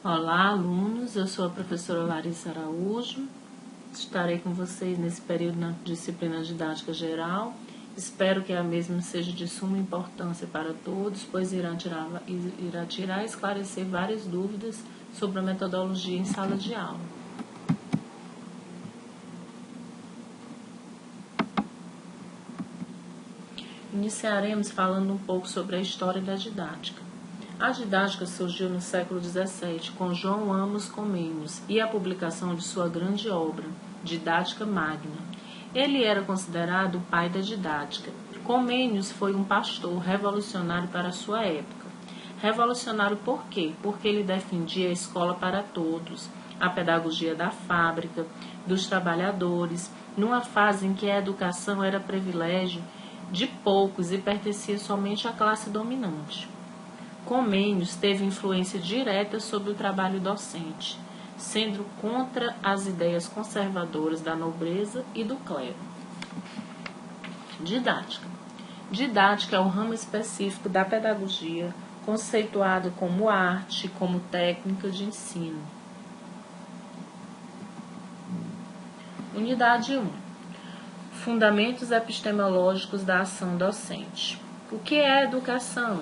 Olá, alunos, eu sou a professora Larissa Araújo, estarei com vocês nesse período na disciplina didática geral. Espero que a mesma seja de suma importância para todos, pois irá tirar e esclarecer várias dúvidas sobre a metodologia em sala de aula. Iniciaremos falando um pouco sobre a história da didática. A didática surgiu no século XVII com João Amos Comênios e a publicação de sua grande obra, Didática Magna. Ele era considerado o pai da didática. Comênios foi um pastor revolucionário para a sua época. Revolucionário por quê? Porque ele defendia a escola para todos, a pedagogia da fábrica, dos trabalhadores, numa fase em que a educação era privilégio de poucos e pertencia somente à classe dominante. Comênios teve influência direta sobre o trabalho docente, sendo contra as ideias conservadoras da nobreza e do clero. Didática. Didática é um ramo específico da pedagogia, conceituado como arte, como técnica de ensino. Unidade 1. Fundamentos epistemológicos da ação docente. O que é educação?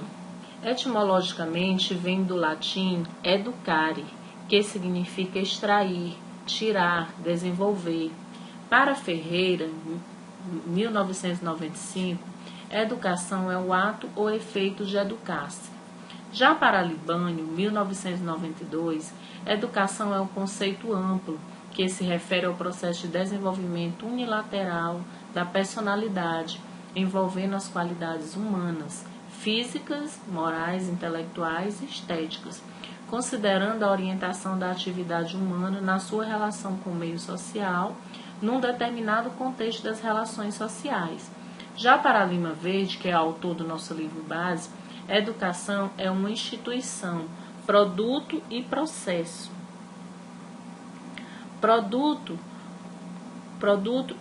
Etimologicamente vem do latim educare, que significa extrair, tirar, desenvolver. Para Ferreira, 1995, educação é o ato ou efeito de educar-se. Já para Libânio, 1992, educação é um conceito amplo, que se refere ao processo de desenvolvimento unilateral da personalidade, envolvendo as qualidades humanas, físicas, morais, intelectuais e estéticas, considerando a orientação da atividade humana na sua relação com o meio social, num determinado contexto das relações sociais. Já para Lima Verde, que é autor do nosso livro base, a educação é uma instituição, produto e processo. Produto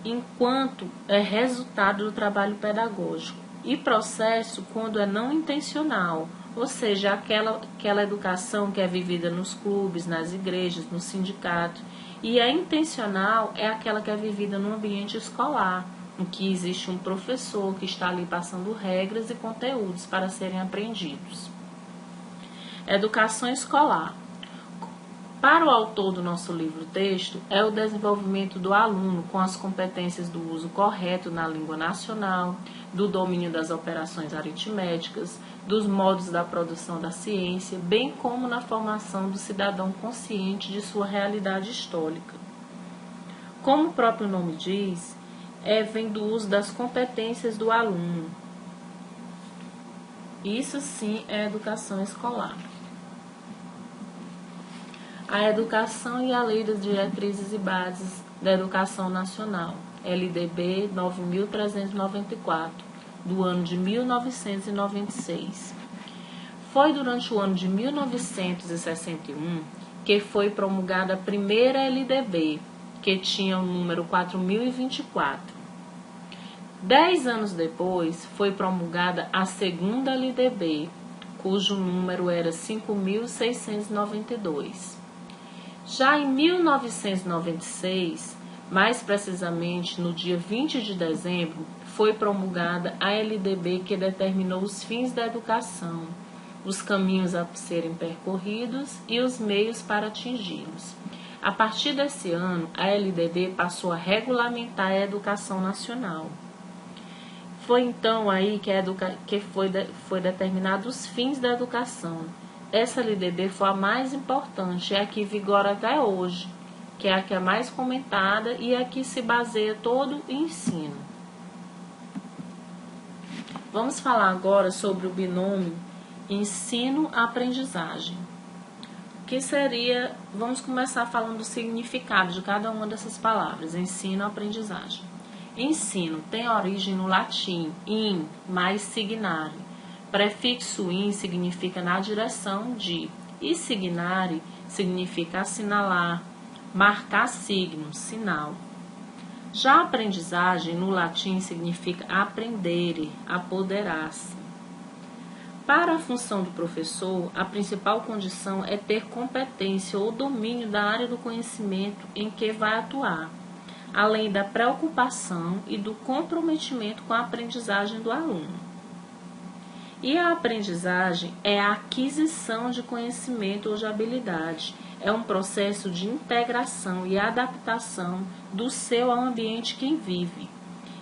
enquanto é resultado do trabalho pedagógico, e processo quando é não intencional, ou seja, aquela educação que é vivida nos clubes, nas igrejas, no sindicato, e a intencional é aquela que é vivida no ambiente escolar, em que existe um professor que está ali passando regras e conteúdos para serem aprendidos. Educação escolar. Para o autor do nosso livro-texto, é o desenvolvimento do aluno com as competências do uso correto na língua nacional, do domínio das operações aritméticas, dos modos da produção da ciência, bem como na formação do cidadão consciente de sua realidade histórica. Como o próprio nome diz, vem do uso das competências do aluno. Isso sim é educação escolar. A Educação e a Lei das Diretrizes e Bases da Educação Nacional, LDB 9.394, do ano de 1996. Foi durante o ano de 1961 que foi promulgada a primeira LDB, que tinha o número 4.024. 10 anos depois, foi promulgada a segunda LDB, cujo número era 5.692. Já em 1996, mais precisamente no dia 20 de dezembro, foi promulgada a LDB que determinou os fins da educação, os caminhos a serem percorridos e os meios para atingi-los. A partir desse ano, a LDB passou a regulamentar a educação nacional. Foi então aí que foi determinado os fins da educação. Essa LDB foi a mais importante, é a que vigora até hoje, que é a que é mais comentada e a que se baseia todo o ensino. Vamos falar agora sobre o binômio ensino-aprendizagem. Que seria, vamos começar falando do significado de cada uma dessas palavras, ensino-aprendizagem. Ensino tem origem no latim, in, mais signare. Prefixo in significa na direção de, e signare significa assinalar, marcar signo, sinal. Já a aprendizagem no latim significa aprendere, apoderar-se. Para a função do professor, a principal condição é ter competência ou domínio da área do conhecimento em que vai atuar, além da preocupação e do comprometimento com a aprendizagem do aluno. E a aprendizagem é a aquisição de conhecimento ou de habilidade. É um processo de integração e adaptação do seu ao ambiente que vive,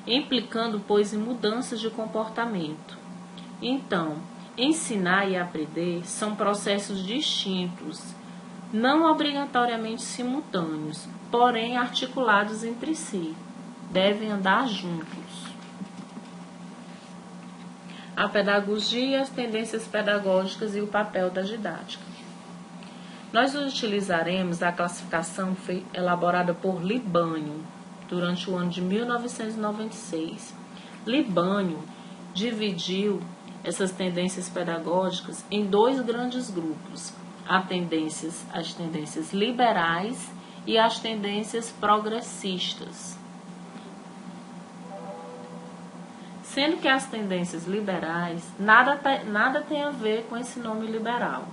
implicando, pois, em mudanças de comportamento. Então, ensinar e aprender são processos distintos, não obrigatoriamente simultâneos, porém articulados entre si. Devem andar juntos. A pedagogia, as tendências pedagógicas e o papel da didática. Nós utilizaremos a classificação elaborada por Libânio durante o ano de 1996. Libânio dividiu essas tendências pedagógicas em dois grandes grupos, as tendências liberais e as tendências progressistas. Sendo que as tendências liberais nada tem a ver com esse nome liberal.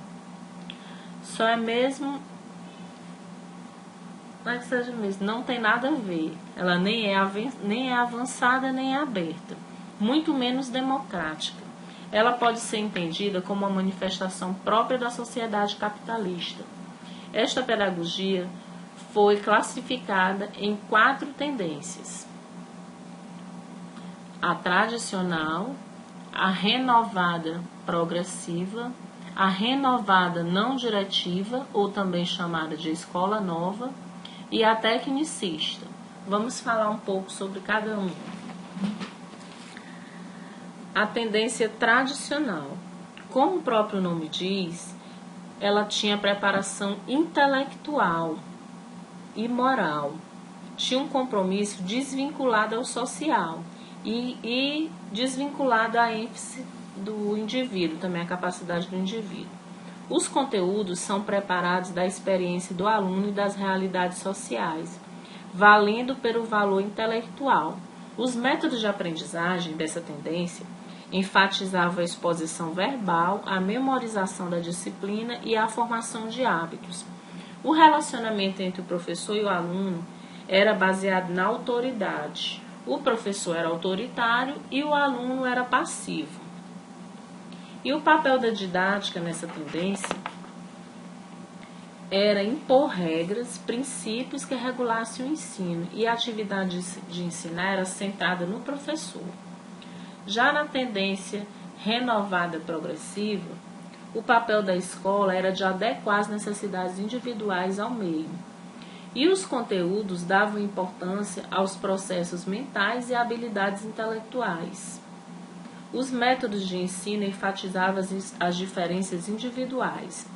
Só é mesmo, não é que seja mesmo, não tem nada a ver. Ela nem é avançada nem é aberta, muito menos democrática. Ela pode ser entendida como uma manifestação própria da sociedade capitalista. Esta pedagogia foi classificada em 4 tendências: a tradicional, a renovada progressiva, a renovada não diretiva, ou também chamada de escola nova, e a tecnicista. Vamos falar um pouco sobre cada um. A tendência tradicional, como o próprio nome diz, ela tinha preparação intelectual e moral, tinha um compromisso desvinculado ao social e desvinculado à ênfase do indivíduo, também a capacidade do indivíduo. Os conteúdos são preparados da experiência do aluno e das realidades sociais, valendo pelo valor intelectual. Os métodos de aprendizagem dessa tendência enfatizavam a exposição verbal, a memorização da disciplina e a formação de hábitos. O relacionamento entre o professor e o aluno era baseado na autoridade. O professor era autoritário e o aluno era passivo. E o papel da didática nessa tendência era impor regras, princípios que regulassem o ensino, e a atividade de ensinar era centrada no professor. Já na tendência renovada progressiva, o papel da escola era de adequar as necessidades individuais ao meio, e os conteúdos davam importância aos processos mentais e habilidades intelectuais. Os métodos de ensino enfatizavam as diferenças individuais,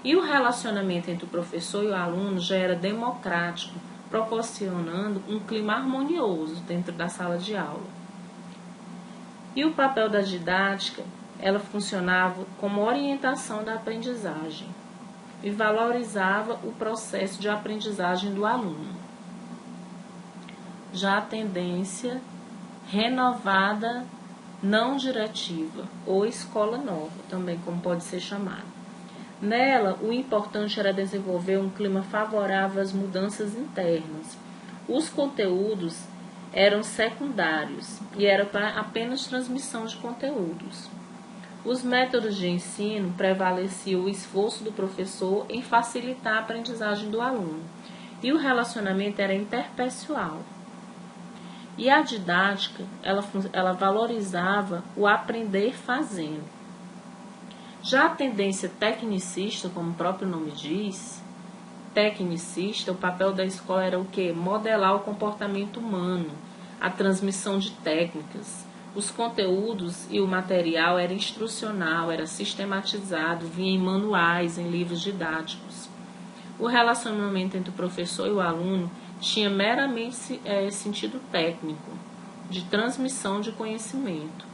e o relacionamento entre o professor e o aluno já era democrático, proporcionando um clima harmonioso dentro da sala de aula. E o papel da didática, ela funcionava como orientação da aprendizagem e valorizava o processo de aprendizagem do aluno. Já a tendência renovada não diretiva, ou escola nova, também como pode ser chamada. Nela, o importante era desenvolver um clima favorável às mudanças internas. Os conteúdos eram secundários e era para apenas transmissão de conteúdos. Os métodos de ensino prevaleciam o esforço do professor em facilitar a aprendizagem do aluno, e o relacionamento era interpessoal. E a didática, ela valorizava o aprender fazendo. Já a tendência tecnicista, como o próprio nome diz, tecnicista, o papel da escola era o quê? Modelar o comportamento humano, a transmissão de técnicas. Os conteúdos e o material era instrucional, era sistematizado, vinha em manuais, em livros didáticos. O relacionamento entre o professor e o aluno tinha meramente sentido técnico, de transmissão de conhecimento.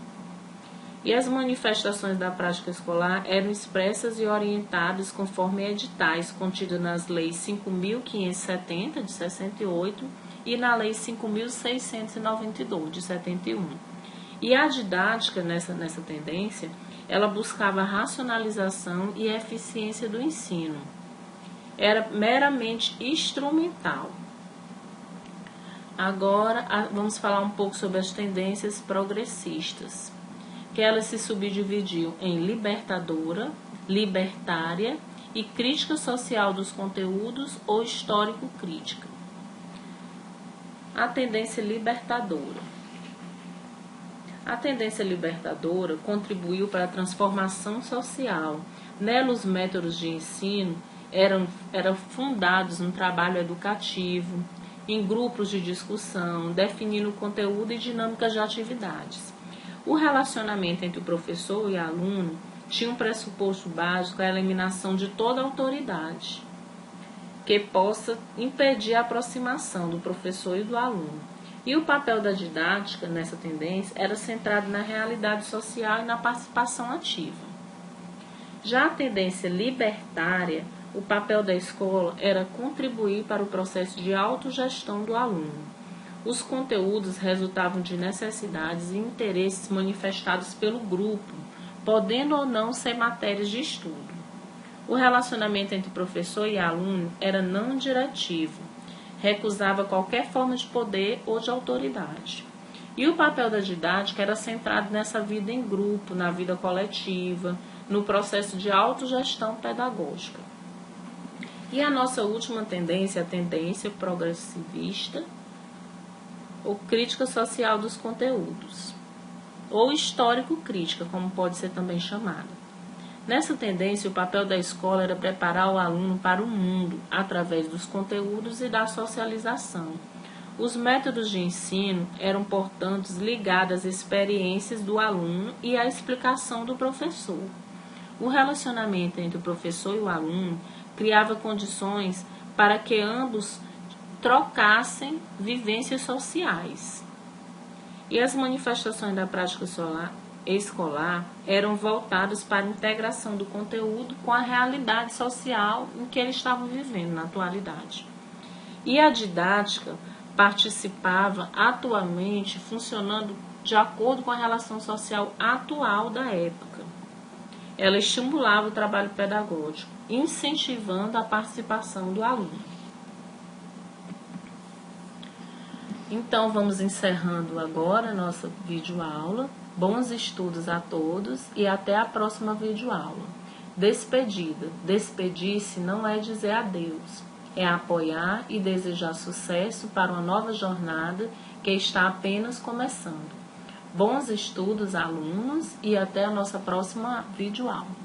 E as manifestações da prática escolar eram expressas e orientadas conforme editais contidos nas leis 5.570, de 68, e na lei 5.692, de 71. E a didática, nessa tendência, ela buscava a racionalização e a eficiência do ensino. Era meramente instrumental. Agora, vamos falar um pouco sobre as tendências progressistas, que elas se subdividiam em libertadora, libertária e crítica social dos conteúdos ou histórico-crítica. A tendência libertadora. A tendência libertadora contribuiu para a transformação social. Nela, os métodos de ensino eram fundados no trabalho educativo, em grupos de discussão, definindo conteúdo e dinâmicas de atividades. O relacionamento entre o professor e o aluno tinha um pressuposto básico, a eliminação de toda autoridade que possa impedir a aproximação do professor e do aluno. E o papel da didática, nessa tendência, era centrado na realidade social e na participação ativa. Já a tendência libertária, o papel da escola era contribuir para o processo de autogestão do aluno. Os conteúdos resultavam de necessidades e interesses manifestados pelo grupo, podendo ou não ser matérias de estudo. O relacionamento entre professor e aluno era não diretivo, recusava qualquer forma de poder ou de autoridade. E o papel da didática era centrado nessa vida em grupo, na vida coletiva, no processo de autogestão pedagógica. E a nossa última tendência, a tendência progressivista, ou crítica social dos conteúdos, ou histórico-crítica, como pode ser também chamada. Nessa tendência, o papel da escola era preparar o aluno para o mundo, através dos conteúdos e da socialização. Os métodos de ensino eram, portanto, ligados às experiências do aluno e à explicação do professor. O relacionamento entre o professor e o aluno criava condições para que ambos trocassem vivências sociais. E as manifestações da prática escolar eram voltadas para a integração do conteúdo com a realidade social em que eles estavam vivendo na atualidade. E a didática participava atualmente, funcionando de acordo com a relação social atual da época. Ela estimulava o trabalho pedagógico, incentivando a participação do aluno. Então, vamos encerrando agora a nossa videoaula. Bons estudos a todos e até a próxima videoaula. Despedida. Despedir-se não é dizer adeus, é apoiar e desejar sucesso para uma nova jornada que está apenas começando. Bons estudos, alunos, e até a nossa próxima videoaula.